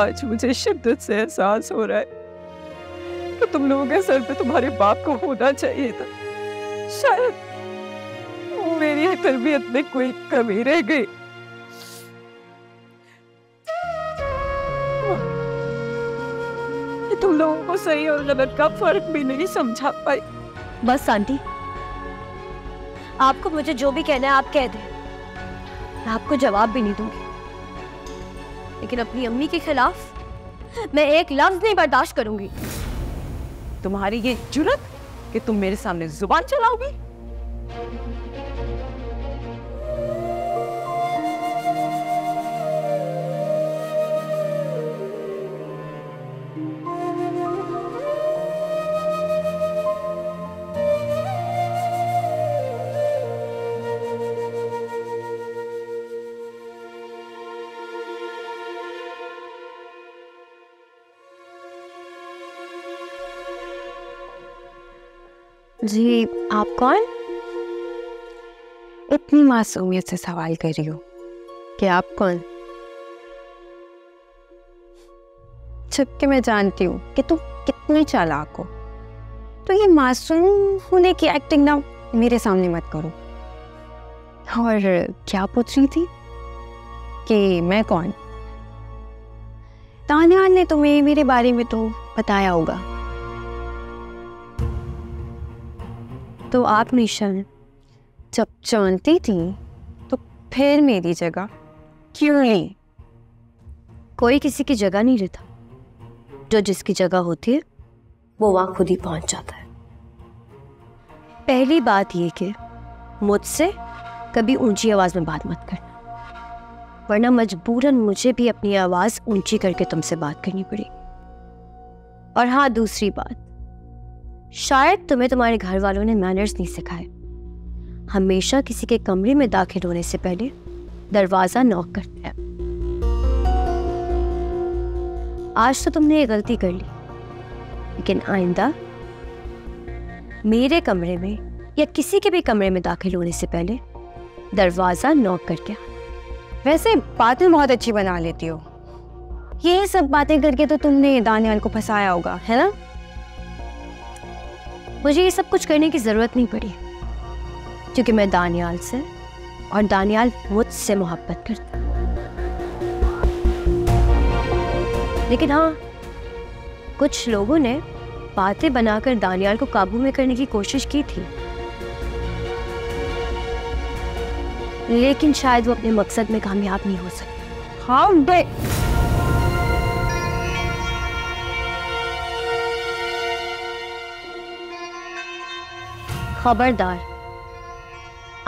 आज मुझे शिद्दत से एहसास हो रहा है कि तुम लोगों के सर पे तुम्हारे बाप को होना चाहिए था। शायद मेरी तरबियत में कोई कमी रह गई। तुम लोगों को सही और गलत का फर्क भी नहीं समझा पाई। बस आंटी, आपको मुझे जो भी कहना है आप कह दें, मैं आपको जवाब भी नहीं दूंगी, लेकिन अपनी अम्मी के खिलाफ मैं एक लफ्ज नहीं बर्दाश्त करूंगी। तुम्हारी ये जुर्रत कि तुम मेरे सामने जुबान चलाओगी? जी, आप कौन? इतनी मासूमियत से सवाल कर रही हो कि आप कौन? जबकि मैं जानती हूँ कि तुम कितने चालाक हो, तो ये मासूम होने की एक्टिंग ना मेरे सामने मत करो। और क्या पूछ रही थी कि मैं कौन? तानियाल ने तुम्हें मेरे बारे में तो बताया होगा। तो आप निशान जब जानती थी तो फिर मेरी जगह क्यों ली? कोई किसी की जगह नहीं लेता, जो जिसकी जगह होती है वो वहां खुद ही पहुंच जाता है। पहली बात ये कि मुझसे कभी ऊंची आवाज में बात मत करना, वरना मजबूरन मुझे भी अपनी आवाज ऊंची करके तुमसे बात करनी पड़ेगी। और हाँ, दूसरी बात, शायद तुम्हें तुम्हारे घर वालों ने मैनर्स नहीं सिखाए। हमेशा किसी के कमरे में दाखिल होने से पहले दरवाजा नॉक करते हैं। आज तो तुमने ये गलती कर ली, लेकिन आइंदा मेरे कमरे में या किसी के भी कमरे में दाखिल होने से पहले दरवाजा नॉक करके। वैसे बातें बहुत अच्छी बना लेती हो, ये सब बातें करके तो तुमने दानियाल को फंसाया होगा, है ना? मुझे ये सब कुछ करने की जरूरत नहीं पड़ी, क्योंकि मैं दानियाल से और दानियाल मुझसे मोहब्बत करता। लेकिन हाँ, कुछ लोगों ने बातें बनाकर दानियाल को काबू में करने की कोशिश की थी, लेकिन शायद वो अपने मकसद में कामयाब नहीं हो सके। हाँ बे, खबरदार,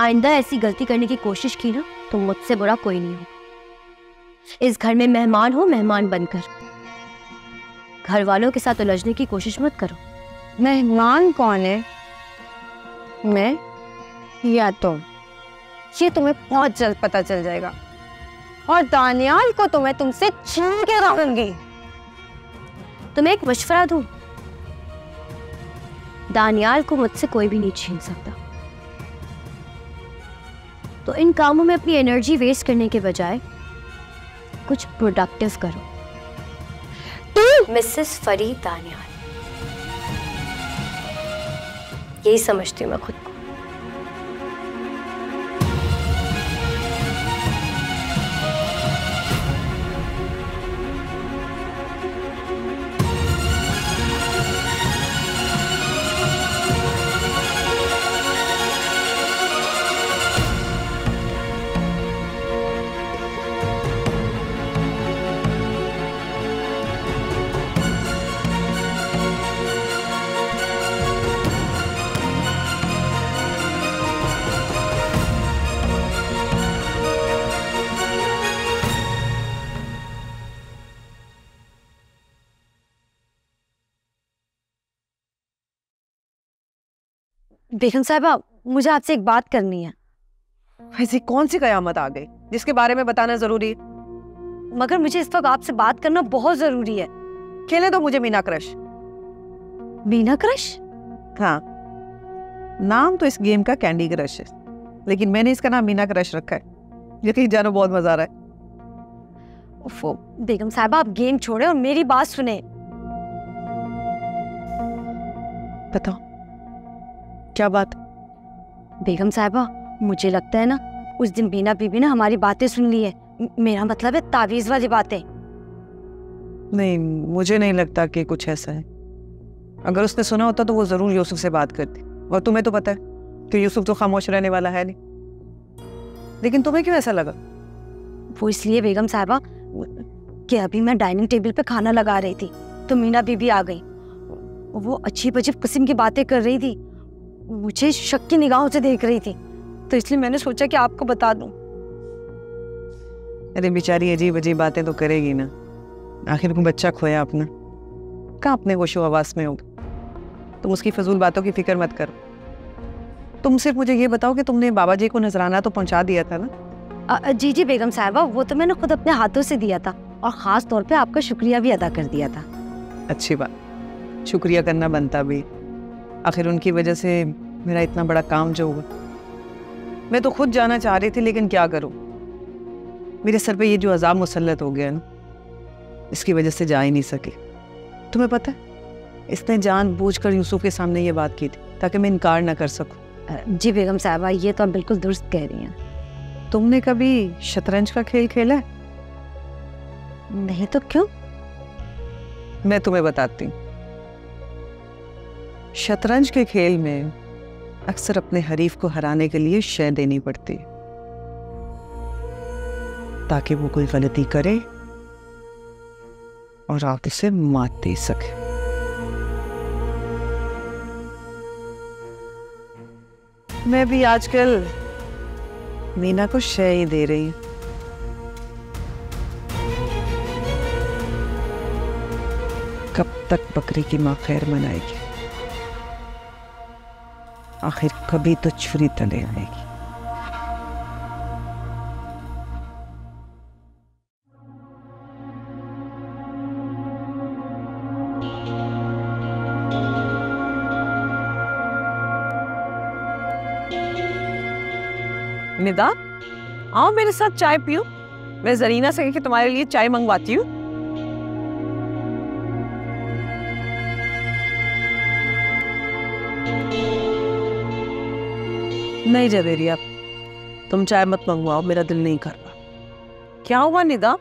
आइंदा ऐसी गलती करने की कोशिश की ना तो मुझसे बुरा कोई नहीं होगा। इस घर में मेहमान हो, मेहमान बनकर। घर वालों के साथ उलझने की कोशिश मत करो। मेहमान कौन है, मैं या तुम? ये तुम्हें बहुत जल्द पता चल जाएगा, और दानियाल को तो मैं तुमसे छीन के रहूंगी। तुम्हें एक मशवरा दूं, दानियाल को मुझसे कोई भी नहीं छीन सकता। तो इन कामों में अपनी एनर्जी वेस्ट करने के बजाय कुछ प्रोडक्टिव करो। मिसेस फरीद दानियाल, यही समझती हूँ मैं खुद को। बेगम साहिबा, मुझे आपसे एक बात करनी है। ऐसी कौन सी कयामत आ गई जिसके बारे में बताना जरूरी है? मगर मुझे इस वक्त आपसे बात करना बहुत जरूरी है। खेले दो मुझे मीना क्रश। मीना क्रश? हाँ, नाम तो इस गेम का कैंडी क्रश है, लेकिन मैंने इसका नाम मीना क्रश रखा है। यकीन जानो बहुत मजा आ रहा है। वो बेगम साहबा, आप गेम छोड़े और मेरी बात सुने। बताओ क्या बात? बेगम साहबा, मुझे लगता है ना उस दिन बीना बीबी ने हमारी बातें सुन ली है। मेरा मतलब है तावीज वाली बातें। नहीं, मुझे नहीं लगता कि कुछ ऐसा है। अगर उसने सुना होता तो वो जरूर यूसुफ से बात करती, और तुम्हें तो पता है कि यूसुफ तो खामोश रहने वाला है नहीं। लेकिन तुम्हें क्यों ऐसा लगा? वो इसलिए बेगम साहबा कि अभी मैं डाइनिंग टेबल पे खाना लगा रही थी तो मीना बीबी आ गई। वो अजीब अजीब किस्म की बातें कर रही थी, मुझे शक की निगाहों से देख रही थी, तो इसलिए मैंने सोचा कि आपको बता दूं। अरे बेचारी अजीब अजीब बातें तो करेगी ना, आखिर को बच्चा खोया अपना, कहाँ अपने होशो हवास में होगा। तुम उसकी फजूल बातों की फिक्र मत करो। तुम सिर्फ मुझे ये बताओ कि तुमने बाबा जी को नजराना तो पहुंचा दिया था ना? जी जी बेगम साहबा, वो तो मैंने खुद अपने हाथों से दिया था और खास तौर पे आपका शुक्रिया भी अदा कर दिया था। अच्छी बात, शुक्रिया करना बनता भी, आखिर उनकी वजह से मेरा इतना बड़ा काम जो हुआ। मैं तो खुद जाना चाह रही थी, लेकिन क्या करूं, मेरे सर पे ये जो अजाब मुसल्लत हो गया ना, इसकी वजह से जा ही नहीं सके। तुम्हें पता है, इसने जानबूझकर यूसुफ के सामने ये बात की थी ताकि मैं इनकार ना कर सकूं। जी बेगम साहबा, ये तो आप बिल्कुल दुरुस्त कह रही हैं। तुमने कभी शतरंज का खेल खेला है? नहीं तो क्यों? मैं तुम्हें बताती हूँ। शतरंज के खेल में अक्सर अपने हरीफ को हराने के लिए शय देनी पड़ती है ताकि वो कोई गलती करे और आप उसे मात दे सके। मैं भी आजकल मीना को शय ही दे रही हूं। कब तक बकरी की मां खैर मनाएगी? आखिर कभी तो छुरी तले आएगी। निदा, आओ मेरे साथ चाय पियो। मैं जरीना से कह के तुम्हारे लिए चाय मंगवाती हूँ। नहीं जवेरिया, तुम चाय मत मंगवाओ, मेरा दिल नहीं कर रहा। क्या हुआ निदा,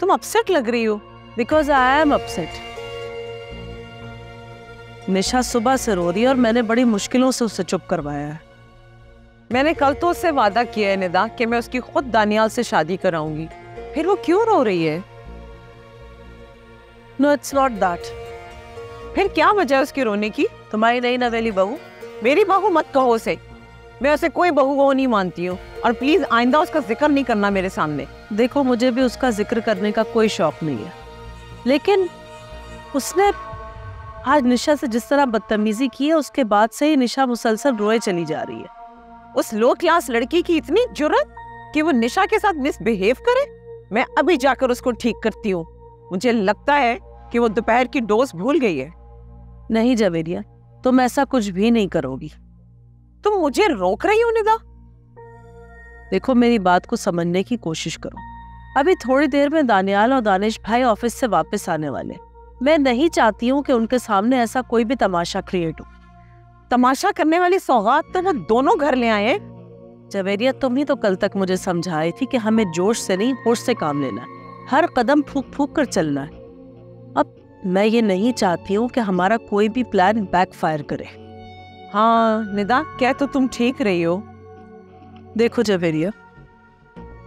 तुम अपसेट लग रही हो? Because I am upset. Nisha सुबह से रो रही है और मैंने बड़ी मुश्किलों से उसे चुप करवाया है। मैंने कल तो उससे वादा किया है निदा कि मैं उसकी खुद दानियाल से शादी कराऊंगी, फिर वो क्यों रो रही है? No, it's not that. फिर क्या वजह है उसके रोने की? तुम्हारी नई नवेली बहू। मेरी बहू मत कहो उसे, मैं उसे कोई बहू वो नहीं मानती हूँ, और प्लीज आइंदा उसका जिक्र नहीं करना मेरे सामने। देखो, मुझे भी उसका जिक्र करने का कोई शौक नहीं है, लेकिन उसने आज निशा से जिस तरह बदतमीजी की है, उसके बाद से ही निशा मुसलसल रोए चली जा रही है। उस लो क्लास लड़की की इतनी जुर्रत कि वो निशा के साथ मिसबिहेव करे? मैं अभी जाकर उसको ठीक करती हूँ। मुझे लगता है कि वो दोपहर की डोज भूल गई है। नहीं जवेरिया, तुम ऐसा कुछ भी नहीं करोगी। तुम मुझे रोक रही हो निदा? देखो, मेरी बात को समझने की कोशिश करो। अभी थोड़ी देर में दानियाल और दानिश भाई ऑफिस से वापस आने वाले। मैं नहीं चाहती हूँ कि उनके सामने ऐसा कोई भी तमाशा क्रिएट हो। तमाशा करने वाली सौगात तो वो दोनों घर ले आए हैं। जवेरिया, तुम ही तो कल तक मुझे समझाई थी कि हमें जोश से नहीं होश से काम लेना है, हर कदम फूक फूक कर चलना है। अब मैं ये नहीं चाहती हूँ कि हमारा कोई भी प्लान बैकफायर करे। हाँ निदा, क्या तो तुम ठीक रही हो। देखो जवेरिया,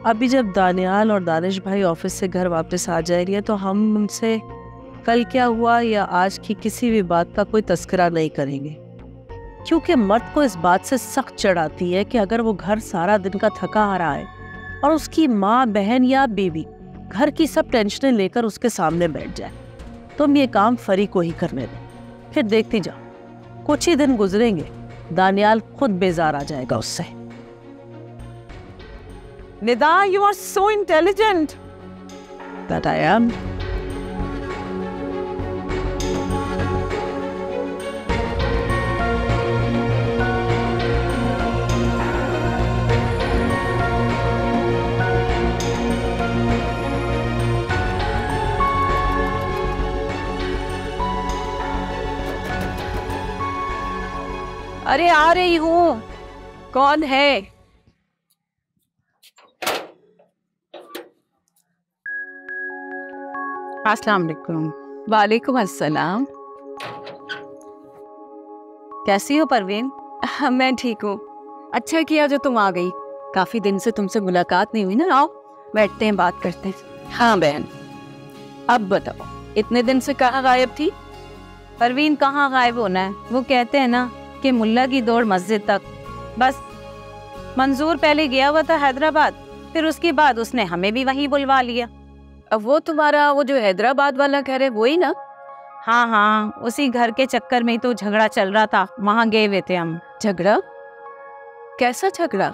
अभी जब दानियाल और दानिश भाई ऑफिस से घर वापस आ जाएंगे तो हम उनसे कल क्या हुआ या आज की किसी भी बात का कोई तस्करा नहीं करेंगे, क्योंकि मर्द को इस बात से सख्त चढ़ आती है कि अगर वो घर सारा दिन का थका हारा है और उसकी माँ, बहन या बेबी घर की सब टेंशनें लेकर उसके सामने बैठ जाए, तुम ये काम फरी को ही करने दो। फिर देखती जाओ, कुछ ही दिन गुजरेंगे, दानियाल खुद बेजार आ जाएगा उससे। Nida, you are so intelligent. That I am. अरे आ रही हूँ। कौन है? अस्सलाम वालेकुम। वालेकुम अस्सलाम। कैसी हो परवीन? हाँ, मैं ठीक हूँ। अच्छा किया जो तुम आ गई। काफी दिन से तुमसे मुलाकात नहीं हुई ना। आओ बैठते हैं, बात करते हैं। हाँ बहन, अब बताओ, इतने दिन से कहाँ गायब थी? परवीन कहाँ गायब होना है, वो कहते हैं ना कि मुल्ला की दौड़ मस्जिद तक। बस मंजूर पहले गया हुआ था हैदराबाद, फिर उसके बाद उसने हमें भी वहीं बुलवा लिया। अब वो तुम्हारा वो जो हैदराबाद वाला घर है वही ना? हाँ हाँ, उसी घर के चक्कर में ही तो झगड़ा चल रहा था, वहाँ गए हुए थे हम। झगड़ा? कैसा झगड़ा?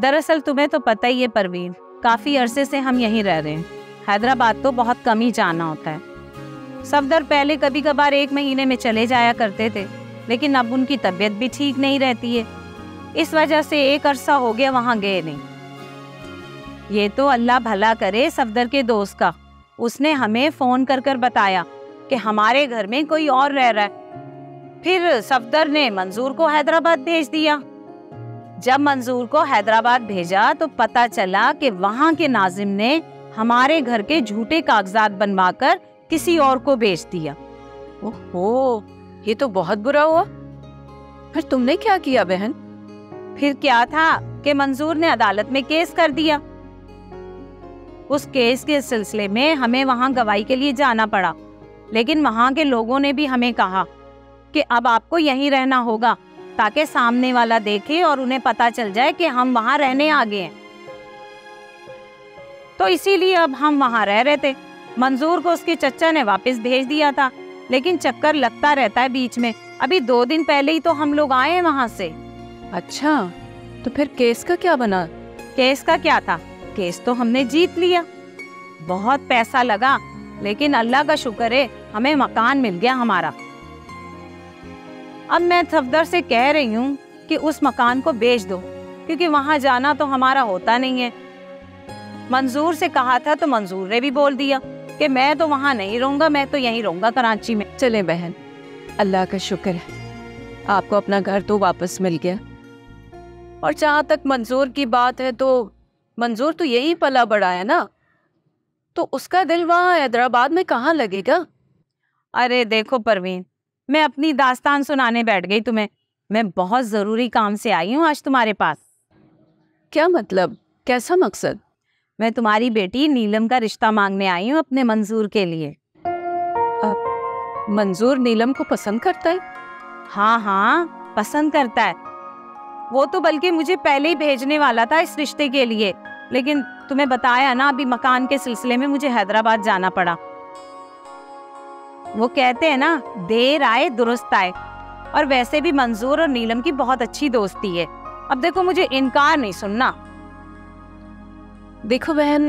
दरअसल तुम्हें तो पता ही है परवीन, काफी अरसे से हम यहीं रह रहे हैं। हैदराबाद तो बहुत कम ही जाना होता है। सफदर पहले कभी कभार 1 महीने में चले जाया करते थे, लेकिन अब उनकी तबीयत भी ठीक नहीं रहती है, इस वजह से एक अरसा हो गया वहाँ गए नहीं। ये तो अल्लाह भला करे सफदर के दोस्त का, उसने हमें फोन कर कर बताया कि हमारे घर में कोई और रह रहा है। फिर सफदर ने मंजूर को हैदराबाद भेज दिया। जब मंजूर को हैदराबाद भेजा तो पता चला कि वहाँ के नाजिम ने हमारे घर के झूठे कागजात बनवाकर किसी और को बेच दिया। ओहो, ये तो बहुत बुरा हुआ। फिर तुमने क्या किया बहन? फिर क्या था कि मंजूर ने अदालत में केस कर दिया। उस केस के सिलसिले में हमें वहाँ गवाही के लिए जाना पड़ा, लेकिन वहाँ के लोगों ने भी हमें कहा कि अब आपको यहीं रहना होगा ताकि सामने वाला देखे और उन्हें पता चल जाए कि हम वहाँ रहने आ गए हैं। तो इसीलिए अब हम वहाँ रह रहे थे। मंजूर को उसके चचा ने वापस भेज दिया था, लेकिन चक्कर लगता रहता है बीच में। अभी 2 दिन पहले ही तो हम लोग आए हैं वहाँ से। अच्छा, तो फिर केस का क्या बना? केस का क्या था, केस तो हमने जीत लिया। बहुत पैसा लगा, लेकिन अल्लाह का शुक्र है हमें मकान मिल गया हमारा। अब मैं सफदर से कह रही हूँ कि उस मकान को बेच दो, क्योंकि वहाँ जाना तो हमारा होता नहीं है। मंजूर से कहा था तो मंजूर ने भी बोल दिया कि मैं तो वहाँ नहीं रहूँगा, मैं तो यहीं रहूँगा कराची में। चले बहन, अल्लाह का शुक्र है आपको अपना घर तो वापस मिल गया। और जहाँ तक मंजूर की बात है तो मंजूर तो यही पला बड़ा है ना, तो उसका दिल वहाँ हैदराबाद में कहाँ लगेगा? अरे देखो परवीन, मैं अपनी दास्तान सुनाने बैठ गई तुम्हें। मैं बहुत जरूरी काम से आई हूँ आज तुम्हारे पास। क्या मतलब, कैसा मकसद? मैं तुम्हारी बेटी नीलम का रिश्ता मांगने आई हूँ अपने मंजूर के लिए। मंजूर नीलम को पसंद करता है? हाँ हाँ, पसंद करता है। वो तो बल्कि मुझे पहले ही भेजने वाला था इस रिश्ते के लिए, लेकिन तुम्हें बताया ना, अभी मकान के सिलसिले में मुझे हैदराबाद जाना पड़ा। वो कहते हैं ना, देर आए दुरुस्त आए। और वैसे भी मंजूर और नीलम की बहुत अच्छी दोस्ती है। अब देखो, मुझे इनकार नहीं सुनना। देखो बहन,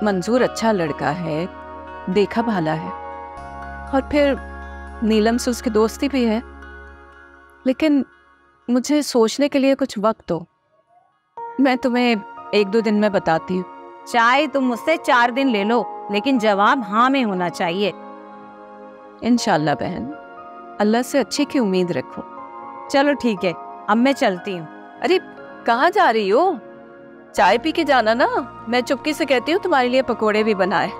मंजूर अच्छा लड़का है, देखा भाला है, और फिर नीलम से उसकी दोस्ती भी है, लेकिन मुझे सोचने के लिए कुछ वक्त दो। मैं तुम्हें 1-2 दिन में बताती हूँ। चाहे तुम मुझसे 4 दिन ले लो, लेकिन जवाब हाँ में होना चाहिए। इंशाल्लाह बहन, अल्लाह से अच्छे की उम्मीद रखो। चलो ठीक है, अब मैं चलती हूँ। अरे कहाँ जा रही हो? चाय पी के जाना ना, मैं चुपके से कहती हूँ तुम्हारे लिए पकोड़े भी बनाए।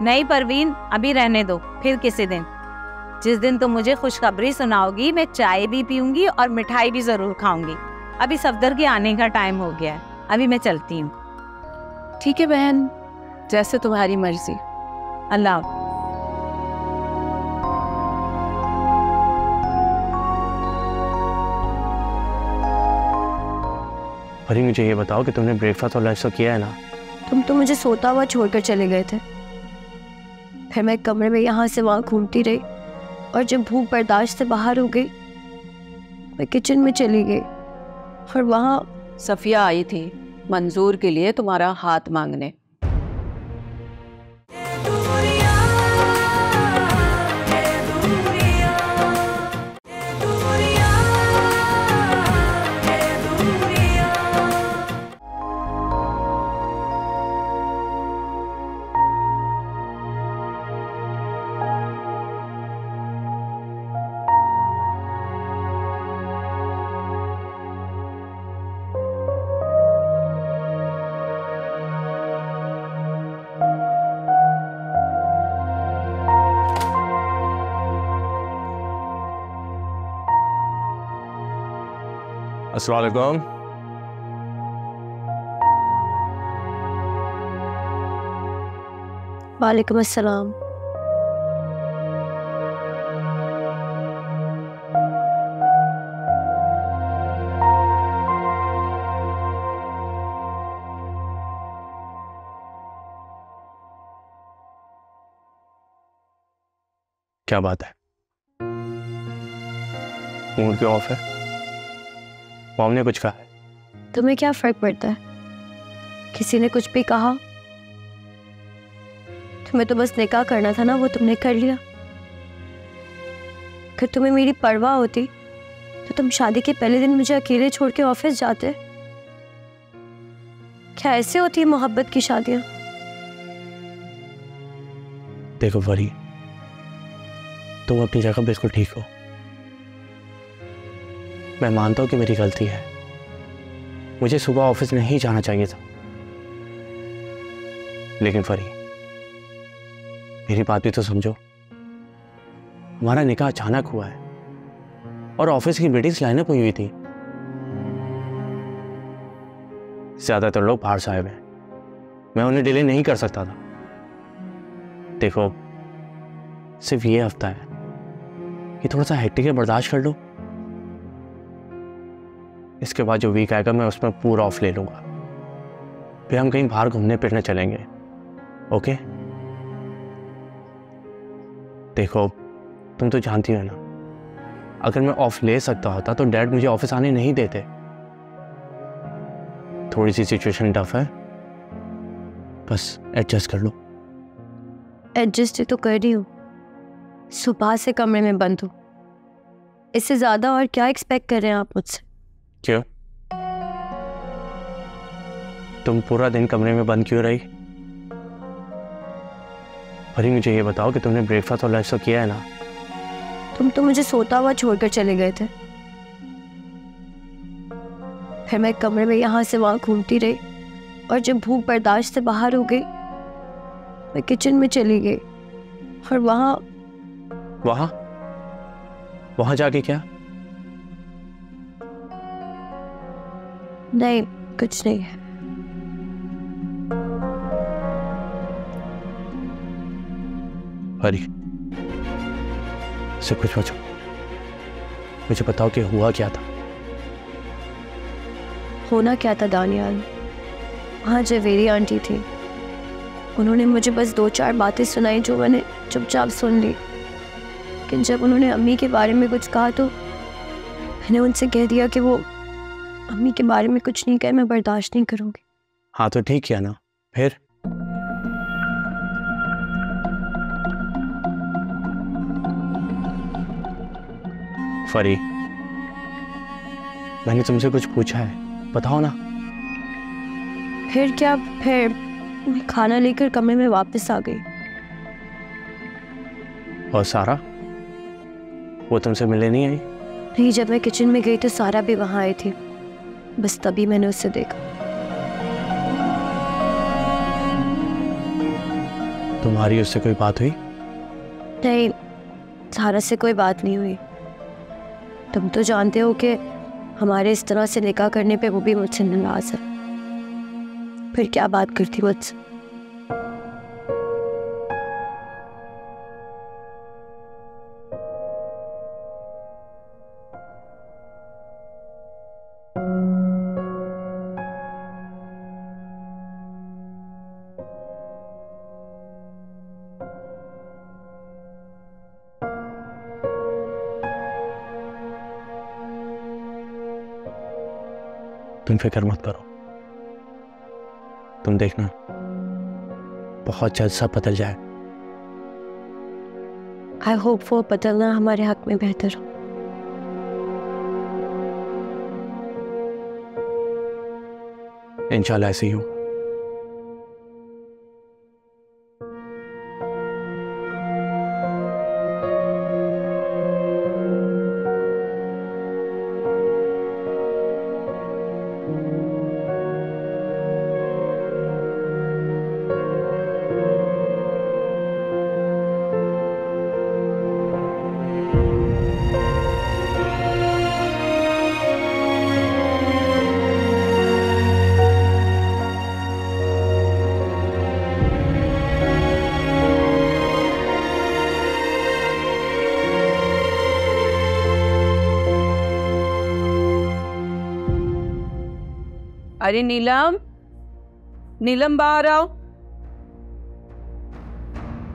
नहीं परवीन, अभी रहने दो, फिर किसी दिन। जिस दिन तुम मुझे खुशखबरी सुनाओगी मैं चाय भी पीऊंगी और मिठाई भी जरूर खाऊंगी। अभी सफदर के आने का टाइम हो गया है, अभी मैं चलती हूँ। ठीक है बहन, जैसे तुम्हारी मर्जी। अल्लाह हाफ़िज़। अरे मुझे ये बताओ कि तुमने ब्रेकफास्ट और लंच तो किया है ना? तुम तो मुझे सोता हुआ छोड़कर चले गए थे। फिर मैं कमरे में यहाँ से वहाँ घूमती रही, और जब भूख बर्दाश्त से बाहर हो गई मैं किचन में चली गई, और वहाँ सफिया आई थी मंजूर के लिए तुम्हारा हाथ मांगने। अस्सलाम वालेकुम। वालेकुम अस्सलाम। क्या बात है, मूड क्यों ऑफ है? मॉम ने कुछ कहा है? तुम्हें क्या फर्क पड़ता है? किसी ने कुछ भी कहा? तुम्हें तो बस निकाह करना था ना, वो तुमने कर लिया। अगर तुम्हें मेरी परवाह होती तो तुम शादी के पहले दिन मुझे अकेले छोड़ के ऑफिस जाते। क्या ऐसे होती है मोहब्बत की शादियां? देखो फरी, तुम अपनी जगह बिल्कुल ठीक हो। मैं मानता हूं कि मेरी गलती है, मुझे सुबह ऑफिस नहीं जाना चाहिए था। लेकिन फरी, मेरी बात भी तो समझो। हमारा निकाह अचानक हुआ है और ऑफिस की मीटिंग्स लाइनअप हुई हुई थी। ज्यादातर लोग बाहर से आए हुए हैं, मैं उन्हें डिले नहीं कर सकता था। देखो, सिर्फ ये हफ्ता है कि थोड़ा सा हेक्टिक है, बर्दाश्त कर लो। इसके बाद जो वीक आएगा मैं उसमें पूरा ऑफ ले लूंगा, फिर हम कहीं बाहर घूमने फिरने चलेंगे। ओके? देखो, तुम तो जानती हो ना, अगर मैं ऑफ ले सकता होता तो डैड मुझे ऑफिस आने नहीं देते। थोड़ी सी सिचुएशन टफ है, बस एडजस्ट कर लो। एडजस्ट तो कर रही हूँ, सुबह से कमरे में बंद हूँ। इससे ज्यादा और क्या एक्सपेक्ट कर रहे हैं आप मुझसे? क्यों? तुम पूरा दिन कमरे में बंद क्यों रही? अरे मुझे ये बताओ कि तुमने ब्रेकफास्ट और लंच तो किया है ना? तुम तो मुझे सोता हुआ छोड़कर चले गए थे। फिर मैं कमरे में यहाँ से वहां घूमती रही और जब भूख बर्दाश्त से बाहर हो गई, मैं किचन में चली गई और वहां वहां जाके क्या? नहीं, कुछ नहीं है। हरी, से कुछ बचो, मुझे बताओ कि हुआ क्या था। होना क्या था दानियाल? वहाँ जवेरी आंटी थी, उन्होंने मुझे बस 2-4 बातें सुनाई जो मैंने चुपचाप सुन ली। लेकिन जब उन्होंने अम्मी के बारे में कुछ कहा तो मैंने उनसे कह दिया कि वो अम्मी के बारे में कुछ नहीं कहे, मैं बर्दाश्त नहीं करूँगी। हाँ तो ठीक किया ना। फिर फरी, मैंने तुमसे कुछ पूछा है, बताओ ना। फिर क्या? फिर मैं खाना लेकर कमरे में वापस आ गई। और सारा, वो तुमसे मिलने नहीं आई? नहीं, जब मैं किचन में गई तो सारा भी वहां आई थी, बस तभी मैंने उससे देखा। तुम्हारी उससे कोई बात हुई? नहीं, सारा से कोई बात नहीं हुई। तुम तो जानते हो कि हमारे इस तरह से निकाह करने पे वो भी मुझसे नाराज है। फिर क्या बात करती मुझसे? तुम फिक्र मत करो, तुम देखना बहुत जल्द सब बदल जाए। आई होप वो बदलना हमारे हक में बेहतर हो। इंशाल्लाह ऐसे ही हो। अरे नीलम, नीलम बाहर आओ।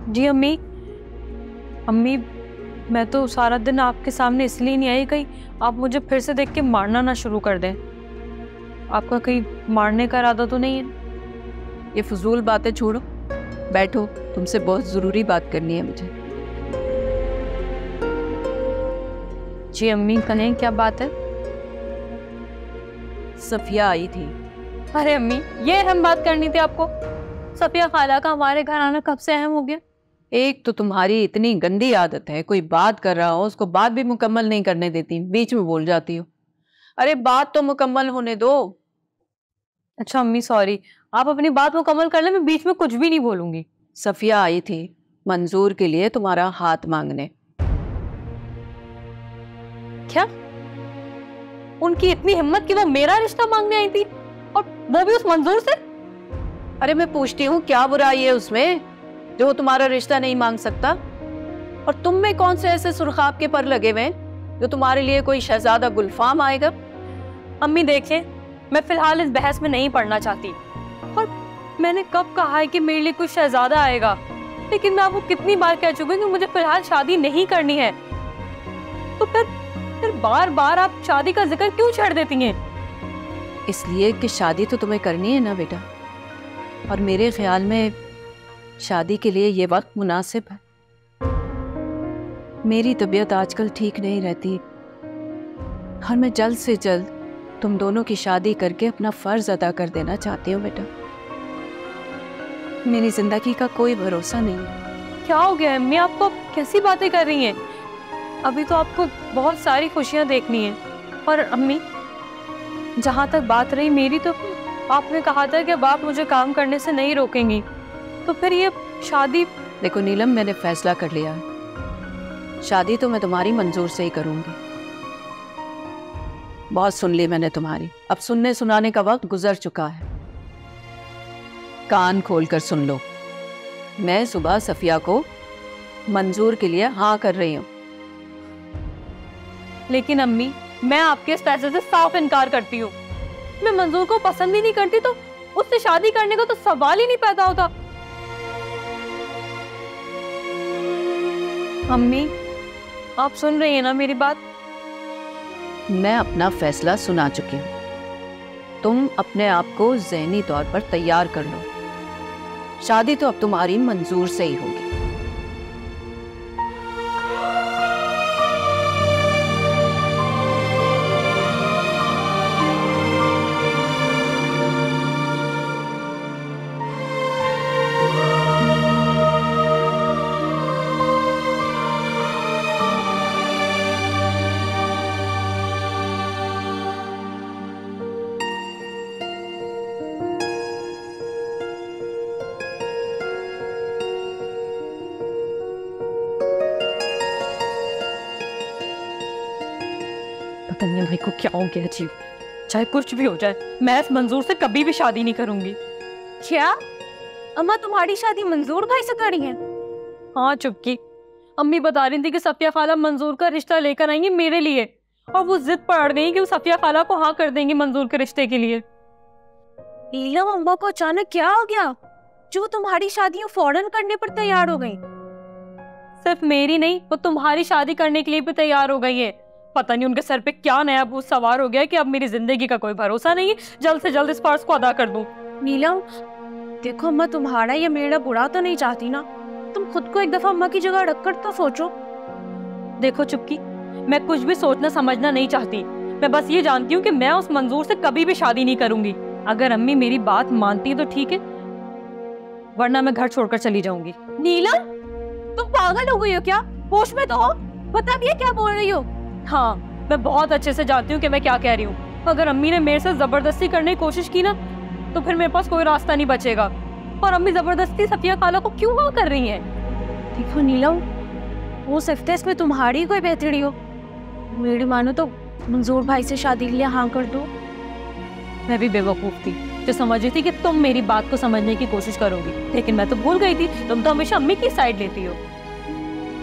जी अम्मी। अम्मी मैं तो सारा दिन आपके सामने इसलिए नहीं आई कहीं आप मुझे फिर से देख के मारना ना शुरू कर दें। आपका कहीं मारने का इरादा तो नहीं है? ये फजूल बातें छोड़ो, बैठो, तुमसे बहुत जरूरी बात करनी है मुझे। जी अम्मी कहें, क्या बात है? सफिया आई थी। अरे अम्मी ये अहम बात करनी थी आपको। सफिया खाला का हमारे घर आना कब से अहम हो गया? एक तो तुम्हारी इतनी गंदी आदत है, कोई बात कर रहा हो उसको बात भी मुकम्मल नहीं करने देती, बीच में बोल जाती हो। अरे बात तो मुकम्मल होने दो। अच्छा अम्मी सॉरी, आप अपनी बात मुकम्मल कर ले, मैं बीच में कुछ भी नहीं बोलूंगी। सफिया आई थी मंजूर के लिए तुम्हारा हाथ मांगने। क्या उनकी इतनी हिम्मत कि वो मेरा रिश्ता मांगने आई थी, और वो भी उस मंजूर से? अरे मैं पूछती हूँ क्या बुराई है उसमें जो वो तुम्हारा रिश्ता नहीं मांग सकता? और तुम में कौन से ऐसे सुरखाब के पर लगे हुए हैं जो तुम्हारे लिए कोई शहजादा गुलफाम आएगा? अम्मी देखिए, मैं फिलहाल इस बहस में नहीं पढ़ना चाहती, और मैंने कब कहा है कि मेरे लिए कोई शहजादा आएगा? लेकिन मैं आपको कितनी बार कह चुकी हूँ कि मुझे फिलहाल शादी नहीं करनी है, तो फिर बार बार आप शादी का जिक्र क्यों छेड़ देती हैं? इसलिए कि शादी तो तुम्हें करनी है ना बेटा, और मेरे ख्याल में शादी के लिए ये वक्त मुनासिब है। मेरी तबीयत आजकल ठीक नहीं रहती, और मैं जल्द से जल्द तुम दोनों की शादी करके अपना फर्ज अदा कर देना चाहती हूँ बेटा। मेरी जिंदगी का कोई भरोसा नहीं है। क्या हो गया अम्मी, आपको आप कैसी बातें कर रही हैं? अभी तो आपको बहुत सारी खुशियां देखनी है। और अम्मी जहाँ तक बात रही मेरी, तो आपने कहा था कि अब आप मुझे काम करने से नहीं रोकेंगी, तो फिर ये शादी? देखो नीलम, मैंने फैसला कर लिया है, शादी तो मैं तुम्हारी मंजूर से ही करूंगी। बहुत सुन ली मैंने तुम्हारी, अब सुनने सुनाने का वक्त गुजर चुका है। कान खोलकर सुन लो, मैं सुबह सफिया को मंजूर के लिए हाँ कर रही हूँ। लेकिन अम्मी मैं आपके इस फैसले से साफ इनकार करती हूँ। मैं मंजूर को पसंद ही नहीं करती, तो उससे शादी करने का तो सवाल ही नहीं पैदा होता। अम्मी आप सुन रही हैं ना मेरी बात? मैं अपना फैसला सुना चुकी हूँ, तुम अपने आप को ज़हनी तौर पर तैयार कर लो। शादी तो अब तुम्हारी मंजूर से ही होगी। पता नहीं भाई को क्या हो गया अजीब। चाहे कुछ भी हो जाए, मैं इस मंजूर से कभी भी शादी नहीं करूंगी। क्या अम्मा तुम्हारी शादी मंजूर भाई से करी है? हाँ चुपकी, अम्मी बता रही थी कि सफिया खाला मंजूर का रिश्ता लेकर आएंगी मेरे लिए, और वो जिद पड़ गई कि वो सफिया खाला को हाँ कर देंगी मंजूर के रिश्ते के लिए। नीलम अम्मा को अचानक क्या हो गया जो तुम्हारी शादी फौरन करने पर तैयार हो गई? सिर्फ मेरी नहीं, वो तुम्हारी शादी करने के लिए भी तैयार हो गई है। पता नहीं उनके सर पे क्या नया भूत सवार हो गया कि अब मेरी जिंदगी का कोई भरोसा नहीं है, जल्द से जल्द इस फर्ज को अदा कर दूं। नीलम देखो, अम्मा तुम्हारा या मेरा बुरा तो नहीं चाहती ना, तुम खुद को एक दफा अम्मा की जगह रखकर तो सोचो। देखो चुपकी, मैं कुछ भी सोचना समझना नहीं चाहती, मैं बस ये जानती हूँ कि मैं उस मंजूर से कभी भी शादी नहीं करूंगी। अगर अम्मी मेरी बात मानती है तो ठीक है, वरना मैं घर छोड़कर चली जाऊंगी। नीलम तुम पागल हो गई हो क्या? होश में तो हो, बताइए क्या बोल रही हो? हाँ मैं बहुत अच्छे से जानती हूँ कि मैं क्या कह रही हूँ। अगर अम्मी ने मेरे से जबरदस्ती करने की कोशिश की ना, तो फिर मेरे पास कोई रास्ता नहीं बचेगा। और अम्मी जबरदस्ती सफिया खाला को क्यों हाँ कर रही हैं? देखो नीलम, हो सकता है इसमें तुम्हारी कोई बेहतरी हो, मेरी मानो तो मंजूर भाई से शादी के लिए हाँ कर दो। मैं भी बेवकूफ थी जो समझ रही थी कि तुम मेरी बात को समझने की कोशिश करोगी, लेकिन मैं तो भूल गई थी तुम तो हमेशा अम्मी की साइड लेती हो।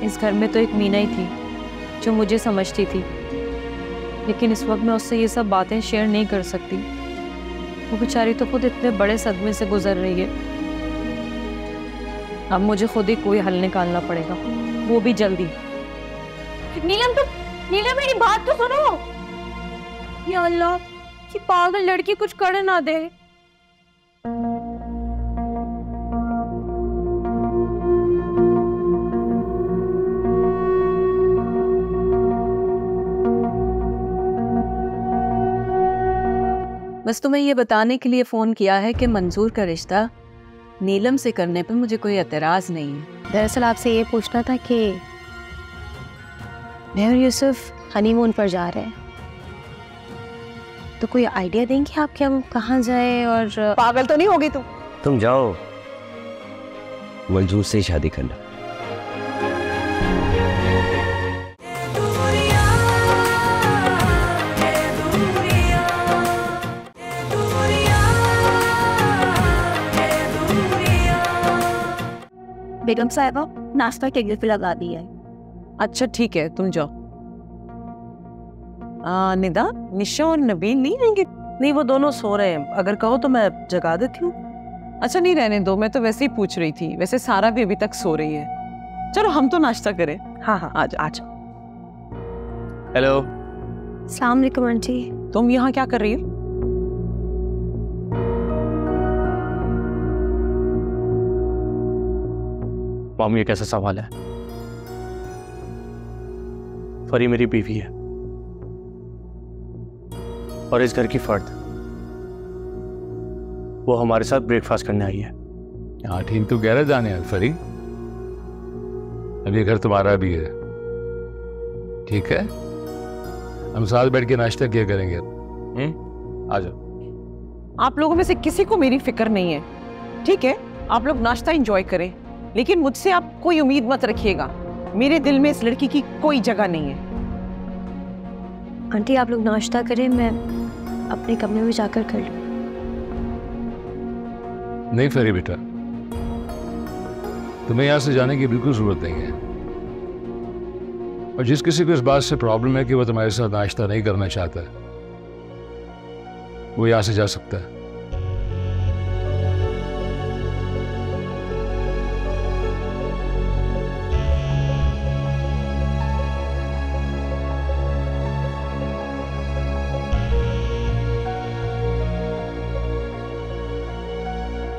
इस घर में तो एक मीना ही थी जो मुझे समझती थी, लेकिन इस वक्त मैं उससे ये सब बातें शेयर नहीं कर सकती। वो बेचारी तो खुद इतने बड़े सदमे से गुजर रही है। अब मुझे खुद ही कोई हल निकालना पड़ेगा, वो भी जल्दी। नीलम मेरी बात तो सुनो। या अल्लाह, कि पागल लड़की कुछ कर ना दे। बस तुम्हें ये बताने के लिए फ़ोन किया है कि मंजूर का रिश्ता नीलम से करने पे मुझे कोई एतराज़ नहीं है। दरअसल आपसे ये पूछना था कि मैं और यूसुफ हनीमून पर जा रहे हैं, तो कोई आइडिया देंगे आप कि हम कहाँ जाएं? और पागल तो नहीं होगी तुम जाओ मंजूर से शादी करना। बेगम साहिबा नाश्ता टेबल पे लगा दिया है। अच्छा ठीक है, तुम जाओ। निदा, निशा और नबील नहीं आएंगे? नहीं, वो दोनों सो रहे हैं, अगर कहो तो मैं जगा देती हूँ। अच्छा नहीं, रहने दो, मैं तो वैसे ही पूछ रही थी। वैसे सारा भी अभी तक सो रही है। चलो हम तो नाश्ता करें। हाँ हाँ, आ जाओ। हेलो। अस्सलाम वालेकुम आंटी। तुम यहाँ क्या कर रही हो? मामू, ये कैसा सवाल है? फरी मेरी बीवी है और इस घर की फर्द। वो हमारे साथ ब्रेकफास्ट करने आई है। हाँ ठीक तो कह रहे जाने यार फरी, अब ये घर तुम्हारा भी है, ठीक है? हम साथ बैठ के नाश्ता किया करेंगे। आ जाओ। आप लोगों में से किसी को मेरी फिक्र नहीं है, ठीक है? आप लोग नाश्ता एंजॉय करें, लेकिन मुझसे आप कोई उम्मीद मत रखिएगा। मेरे दिल में इस लड़की की कोई जगह नहीं है। आंटी आप लोग नाश्ता करें, मैं अपने कमरे में जाकर कर लूं। नहीं फरी बेटा, तुम्हें यहां से जाने की बिल्कुल जरूरत नहीं है। और जिस किसी को इस बात से प्रॉब्लम है कि वो तुम्हारे साथ नाश्ता नहीं करना चाहता है, वो यहां से जा सकता है।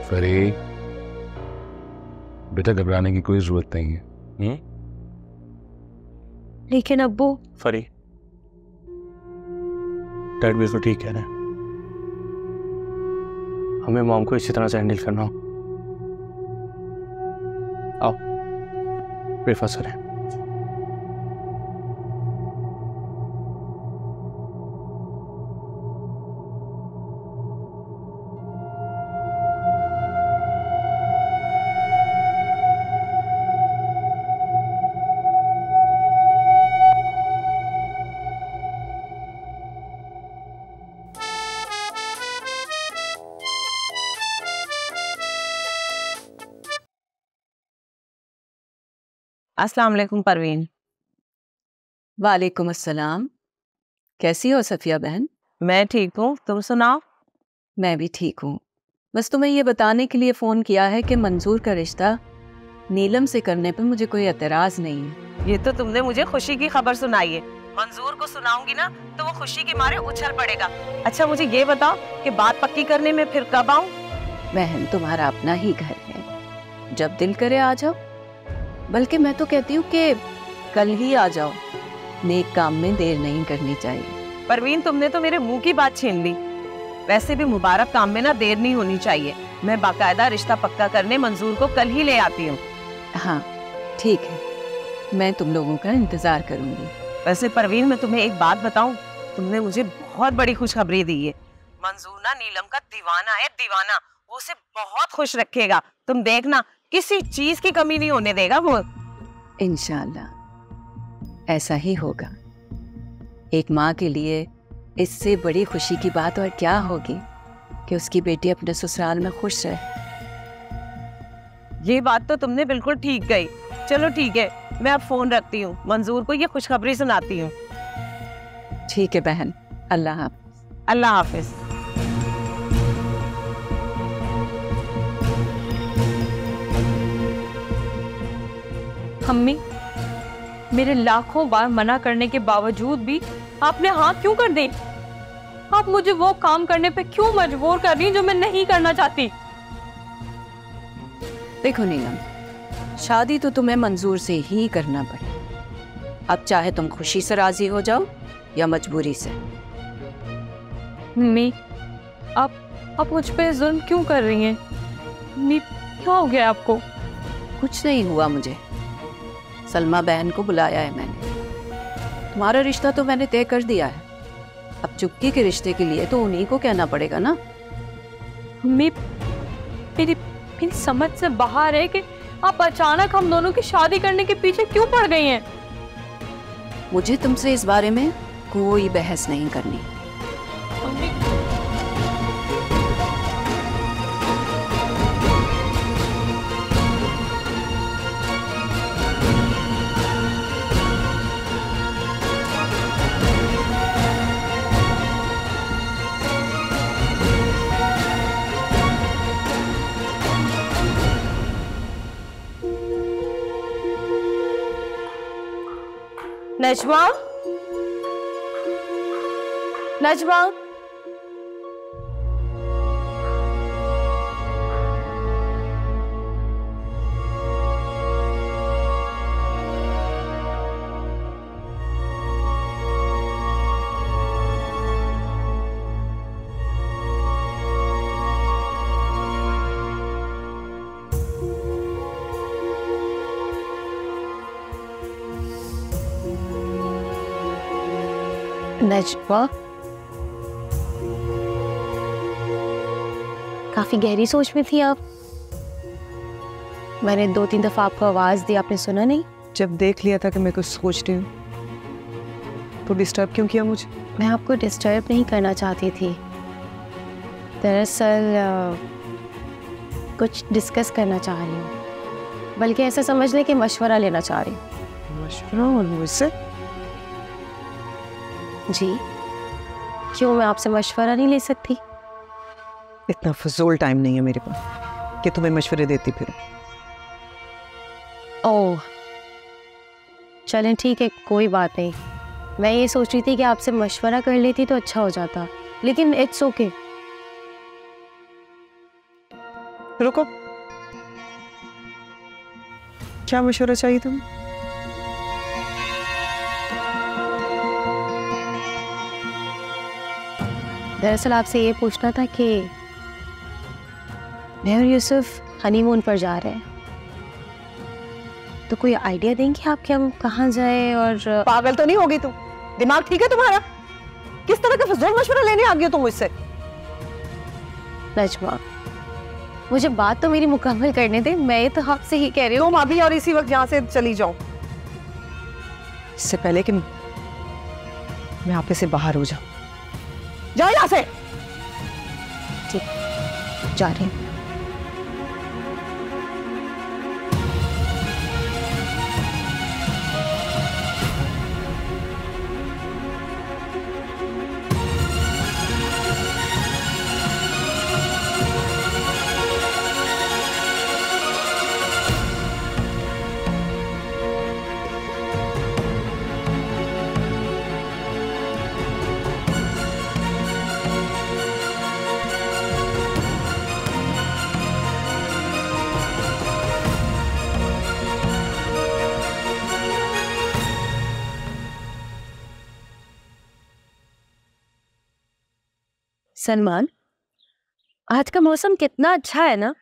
फरी बेटा, घबराने की कोई जरूरत नहीं है। लेकिन अब्बू। फरी, डैड बिल्कुल ठीक कह रहे हैं। हमें मॉम को इसी तरह से हैंडल करना हो। आओ ब्रेकफास्ट करें। अस्सलाम वालेकुम परवीन। वालेकुम अस्सलाम। कैसी हो सफिया बहन? मैं ठीक हूँ, तुम सुनाओ? मैं भी ठीक हूँ। बस तुम्हें ये बताने के लिए फ़ोन किया है कि मंजूर का रिश्ता नीलम से करने पे मुझे कोई एतराज़ नहीं है। ये तो तुमने मुझे खुशी की खबर सुनाई है। मंजूर को सुनाऊंगी ना तो वो खुशी के मारे उछल पड़ेगा। अच्छा मुझे ये बताओ कि बात पक्की करने में फिर कब आऊं? बहन, तुम्हारा अपना ही घर है, जब दिल करे आ जाओ। बल्कि मैं तो कहती हूँ कि कल ही आ जाओ, नेक काम में देर नहीं करनी चाहिए। परवीन, तुमने तो मेरे मुंह की बात छीन ली। वैसे भी मुबारक काम में ना देर नहीं होनी चाहिए। मैं बाकायदा रिश्ता पक्का करने मंजूर को कल ही ले आती हूँ। हाँ ठीक है, मैं तुम लोगों का इंतजार करूंगी। वैसे परवीन, मैं तुम्हें एक बात बताऊं, तुमने मुझे बहुत बड़ी खुशखबरी दी है। मंजूर ना नीलम का दीवाना है, दीवाना। वो उसे बहुत खुश रखेगा, तुम देखना, किसी चीज की कमी नहीं होने देगा वो। इंशाल्लाह ऐसा ही होगा। एक माँ के लिए इससे बड़ी खुशी की बात और क्या होगी कि उसकी बेटी अपने ससुराल में खुश रहे। ये बात तो तुमने बिल्कुल ठीक कही। चलो ठीक है, मैं अब फोन रखती हूँ, मंजूर को ये खुशखबरी सुनाती हूँ। ठीक है बहन, अल्लाह हाफ़िज़। अल्लाह हाफिज। अम्मी, मेरे लाखों बार मना करने के बावजूद भी आपने हाँ क्यों कर दी? आप मुझे वो काम करने पे क्यों मजबूर कर रही हैं जो मैं नहीं करना चाहती? देखो नीलम, शादी तो तुम्हें मंजूर से ही करना पड़े। अब चाहे तुम खुशी से राजी हो जाओ या मजबूरी से। मम्मी, आप मुझ पे जुल्म क्यों कर रही हैं? मम्मी, क्या हो गया आपको? कुछ नहीं हुआ मुझे। सलमा बहन को बुलाया है मैंने। तुम्हारा रिश्ता तो मैंने तय कर दिया है। अब चुपके के रिश्ते के लिए तो उन्हीं को कहना पड़ेगा ना। मम्मी, मेरी समझ से बाहर है कि आप अचानक हम दोनों की शादी करने के पीछे क्यों पड़ गई हैं? मुझे तुमसे इस बारे में कोई बहस नहीं करनी। नजमा, नजमा, नजमा, काफी गहरी सोच में थी आप। मैंने 2-3 दफा आपको आवाज दी, आपने सुना नहीं? जब देख लिया था कि मैं कुछ सोच रही हूँ तो डिस्टर्ब क्यों किया मुझे? मैं आपको डिस्टर्ब नहीं करना चाहती थी। दरअसल कुछ डिस्कस करना चाह रही हूँ, बल्कि ऐसा समझ लें कि मशवरा लेना चाह रही हूँ। मशवरा और मुझसे? जी, क्यों मैं आपसे मशवरा नहीं ले सकती? इतना फजूल टाइम नहीं है मेरे पास कि तुम्हें मशवरे देती फिर। ओह, चलें ठीक है, कोई बात नहीं। मैं ये सोच रही थी कि आपसे मशवरा कर लेती तो अच्छा हो जाता, लेकिन इट्स ओके। रुको, क्या मशवरा चाहिए तुम्हें? दरअसल आपसे ये पूछना था कि मैं और यूसुफ हनीमून पर जा रहे हैं, तो कोई आइडिया देंगे आप कि हम कहाँ जाए? और पागल तो नहीं होगी तुम? दिमाग ठीक है तुम्हारा? किस तरह का फजूल मशवरा लेने आ गई हो तुम मुझसे? नजमा, मुझे बात तो मेरी मुकम्मल करने दे। मैं ये तो आपसे ही कह रही हूँ तुम अभी और इसी वक्त यहाँ से चली जाओ, इससे पहले कि मैं आप से बाहर हो जाऊं। जाओ यहाँ से। ठीक, जा रही हूँ। सलमान, आज का मौसम कितना अच्छा है ना?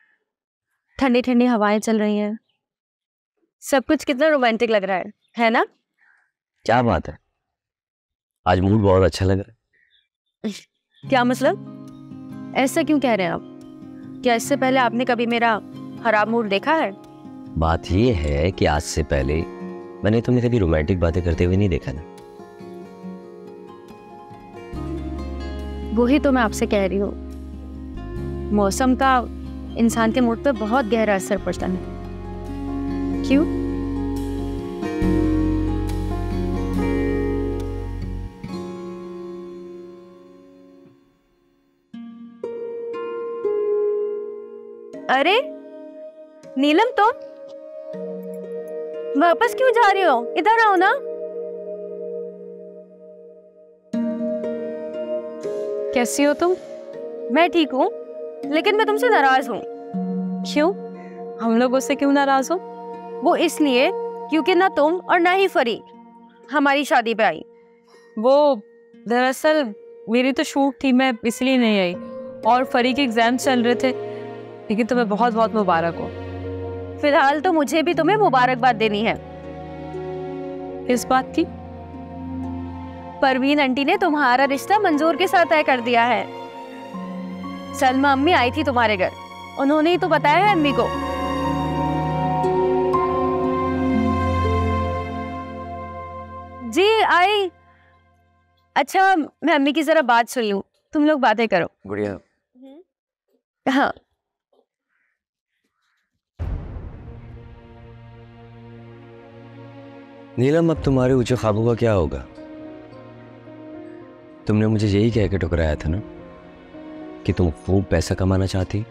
ठंडी ठंडी हवाएं चल रही हैं, सब कुछ कितना रोमांटिक लग रहा है ना? क्या बात है, आज मूड बहुत अच्छा लग रहा है। क्या मतलब? ऐसा क्यों कह रहे हैं आप? क्या इससे पहले आपने कभी मेरा खराब मूड देखा है? बात ये है कि आज से पहले मैंने तुम्हें कभी रोमांटिक बातें करते हुए नहीं देखा ना। वही तो मैं आपसे कह रही हूँ, मौसम का इंसान के मूड पर बहुत गहरा असर पड़ता है। क्यों? अरे नीलम, तो वापस क्यों जा रही हो? इधर आओ ना। कैसी हो तुम? मैं ठीक हूँ, लेकिन मैं तुमसे नाराज हूँ। क्यों? हम लोग उससे क्यों नाराज हो? वो इसलिए क्योंकि ना तुम और ना ही फरी हमारी शादी पे आई। वो दरअसल मेरी तो शूट थी, मैं इसलिए नहीं आई, और फरी के एग्जाम चल रहे थे। लेकिन तुम्हें बहुत बहुत मुबारक हो। फिलहाल तो मुझे भी तुम्हें मुबारकबाद देनी है। इस बात की? परवीन आंटी ने तुम्हारा रिश्ता मंजूर के साथ तय कर दिया है। सलमा अम्मी आई थी तुम्हारे घर, उन्होंने ही तो बताया है अम्मी को। जी आई। अच्छा, मैं अम्मी की जरा बात सुन लूं, तुम लोग बातें करो। गुड़िया, हाँ। नीलम, अब तुम्हारे ऊंचे ख्वाबों का क्या होगा? तुमने मुझे यही कह के ठुकराया था ना कि तुम खूब पैसा कमाना चाहती।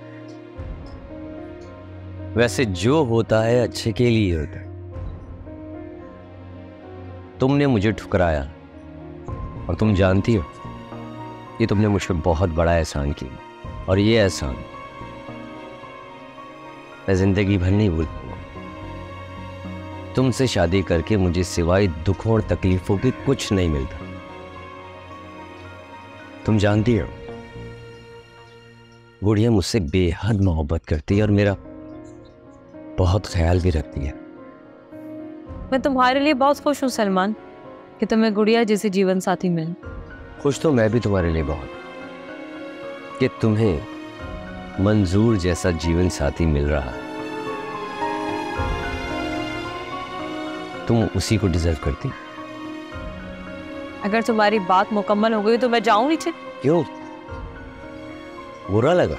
वैसे जो होता है अच्छे के लिए होता है। तुमने मुझे ठुकराया और तुम जानती हो कि तुमने मुझ पर बहुत बड़ा एहसान किया, और ये एहसान मैं जिंदगी भर नहीं भूल पाऊंगा। तुमसे शादी करके मुझे सिवाय दुखों और तकलीफों के कुछ नहीं मिलता। तुम जानती हो गुड़िया मुझसे बेहद मोहब्बत करती है और मेरा बहुत ख्याल भी रखती है। मैं तुम्हारे लिए बहुत खुश हूँ सलमान कि तुम्हें गुड़िया जैसे जीवन साथी मिले। खुश तो मैं भी तुम्हारे लिए बहुत कि तुम्हें मंजूर जैसा जीवन साथी मिल रहा है। तुम उसी को डिजर्व करती। अगर तुम्हारी बात मुकम्मल हो गई तो मैं जाऊं नीचे। क्यों? बुरा लगा?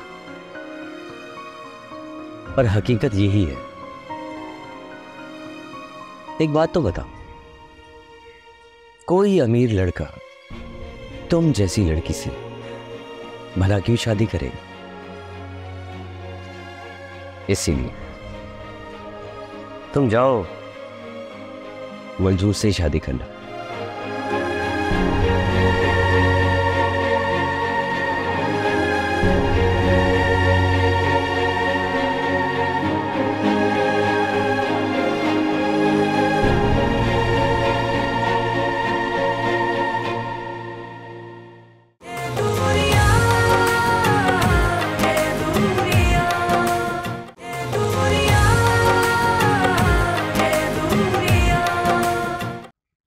पर हकीकत यही है। एक बात तो बताओ, कोई अमीर लड़का तुम जैसी लड़की से भला क्यों शादी करेगा? इसीलिए तुम जाओ मंजूर से शादी करना।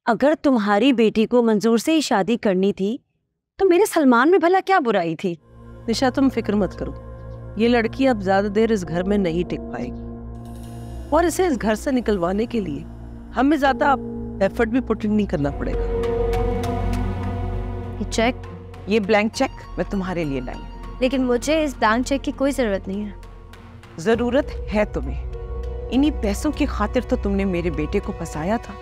अगर तुम्हारी बेटी को मंजूर से ही शादी करनी थी तो मेरे सलमान में भला क्या बुराई थी? निशा, तुम फिक्र मत करो, ये लड़की अब ज्यादा देर इस घर में नहीं टिक पाएगी, और इसे इस घर से निकलवाने के लिए हमें ज्यादा एफर्ट भी पुट नहीं करना पड़ेगा। ये चेक, ये ब्लैंक चेक मैं तुम्हारे लिए लाई। लेकिन मुझे इस ब्लैंक चेक की कोई जरूरत नहीं है। जरूरत है तुम्हें। इन्हीं पैसों की खातिर तो तुमने मेरे बेटे को फंसाया था।